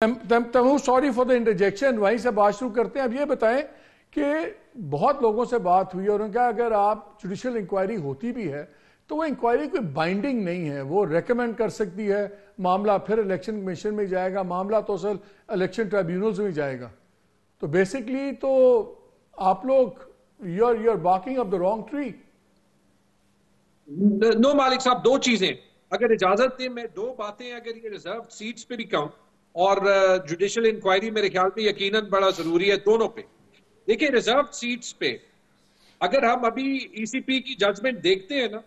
Sorry for the interjection, वहीं से बात शुरू करते हैं। अब ये बताएं कि बहुत लोगों से बात हुई और उनका अगर आप जुडिशियल इंक्वायरी होती भी है तो वो इंक्वायरी कोई बाइंडिंग नहीं है, वो रेकमेंड कर सकती है, मामला फिर इलेक्शन कमीशन में जाएगा, मामला तो असल इलेक्शन ट्राइब्यूनल्स में जाएगा। तो बेसिकली तो आप लोग you are barking up the wrong tree. No मालिक साहब, दो चीजें अगर इजाजत दें, मैं दो बातें अगर ये रिजर्व सीट्स पे भी कहूं और जुडिशियल इंक्वायरी मेरे ख्याल में यकीनन बड़ा जरूरी है दोनों पे। देखिए, रिजर्व सीट्स पे अगर हम अभी ईसीपी की जजमेंट देखते हैं ना,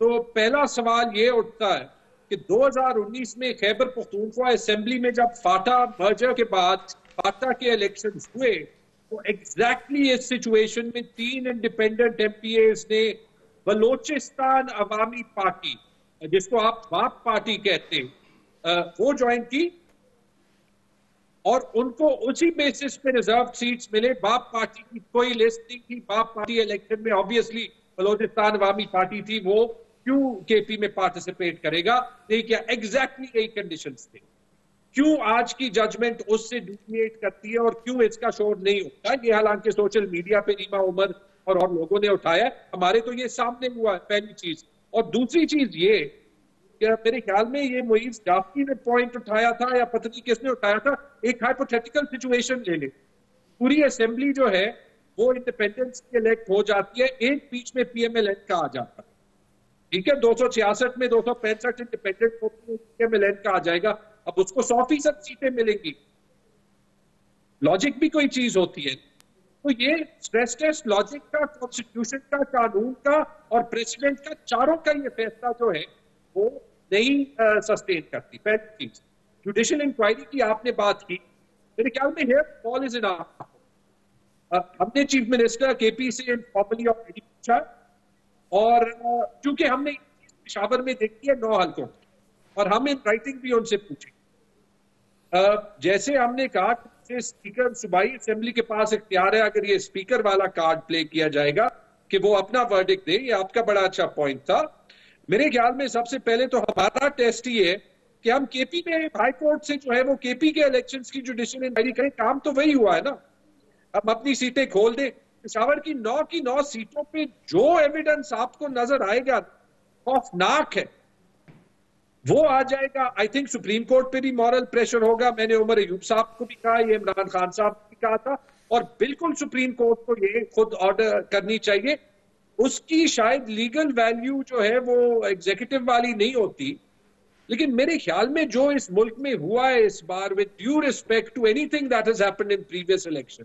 तो पहला सवाल ये उठता है कि 2019 में खैबर पख्तूनख्वा असेंबली में जब फाटा मर्जर के बाद फाटा के इलेक्शंस हुए तो एग्जैक्टली इस सिचुएशन में 3 इंडिपेंडेंट एमपीएस ने बलोचिस्तान अवामी पार्टी, जिसको आप बाप पार्टी कहते हैं, वो ज्वाइन की और उनको उसी बेसिस पे रिजर्व सीट्स मिले। बाप पार्टी की कोई लिस्ट नहीं थी। बाप पार्टी इलेक्शन में ऑब्वियसली बलोचिस्तान अवामी पार्टी थी, वो क्यों केपी में पार्टिसिपेट करेगा? नहीं क्या एग्जैक्टली यही कंडीशंस थे। क्यों आज की जजमेंट उससे डिविएट करती है और क्यों इसका शोर नहीं होता? ये हालांकि सोशल मीडिया पे रीमा उमर और लोगों ने उठाया, हमारे तो ये सामने हुआ है, पहली चीज। और दूसरी चीज ये कि मेरे ख्याल में ये मुईज जाफरी ने पॉइंट उठाया था या पता नहीं किसने उठाया था, एक हाइपोथेटिकल सिचुएशन ले ले, पूरी असेंबली जो है वो इंडिपेंडेंस की इलेक्ट हो जाती है, एक बीच में पीएमएलएन का आ जाता है, ठीक है, 266 में 265 इंडिपेंडेंट पीएमएलएन का आ जाएगा। अब उसको 100% सीटें मिलेंगी। लॉजिक भी कोई चीज होती है। तो ये स्ट्रेस टेस्ट लॉजिक का, कॉन्स्टिट्यूशन का, कानून का और प्रेसिडेंट का, चारों का ये फैसला जो है वो नहीं सस्टेन करती। पहली चीज, जुडिशियल इंक्वायरी की आपने बात की, मेरे ख्याल में हियर फॉल इज इन हमने चीफ मिनिस्टर केपी से इनफॉर्मली ऑलरेडी पूछा और क्योंकि हमने पेशावर में देखी है 9 हल्कों और हम इन राइटिंग भी उनसे पूछे। जैसे हमने कहा कि स्पीकर सूबाई असेंबली के पास इख्तियार है, अगर ये स्पीकर वाला कार्ड प्ले किया जाएगा कि वो अपना वर्डिक्ट दे, ये आपका बड़ा अच्छा पॉइंट था। मेरे ख्याल में सबसे पहले तो हमारा टेस्ट ही है कि हम केपी में हाई कोर्ट से जो है वो केपी के इलेक्शंस की जुडिशियल इंक्वायरी करें। काम तो वही हुआ है ना, हम अपनी सीटें खोल दें। पेशावर की 9 सीटों पे जो एविडेंस आपको नजर आएगा खौफनाक है वो आ जाएगा। आई थिंक सुप्रीम कोर्ट पे भी मॉरल प्रेशर होगा। मैंने उमर अयूब साहब को भी कहा, ये इमरान खान साहब को भी कहा था, और बिल्कुल सुप्रीम कोर्ट को ये खुद ऑर्डर करनी चाहिए। उसकी शायद लीगल वैल्यू जो है वो एग्जीक्यूटिव वाली नहीं होती, लेकिन मेरे ख्याल में जो इस मुल्क में हुआ है इस बार, with due respect to anything that has happened in previous election,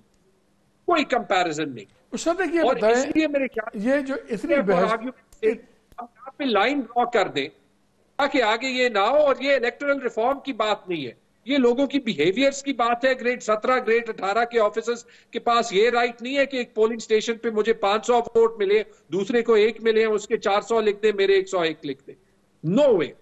कोई कंपैरिजन नहीं। और इसलिए मेरे ख्याल ये जो इतनी बहस हम यहाँ पे लाइन ड्रॉ कर दें ताकि आगे ये ना हो। और ये इलेक्टोरल रिफॉर्म की बात नहीं है, ये लोगों की बिहेवियर्स की बात है। ग्रेड 17 ग्रेड 18 के ऑफिसर्स के पास ये राइट नहीं है कि एक पोलिंग स्टेशन पे मुझे 500 वोट मिले, दूसरे को 1 मिले, उसके 400 लिख दे, मेरे 101 लिख दे। नो वे।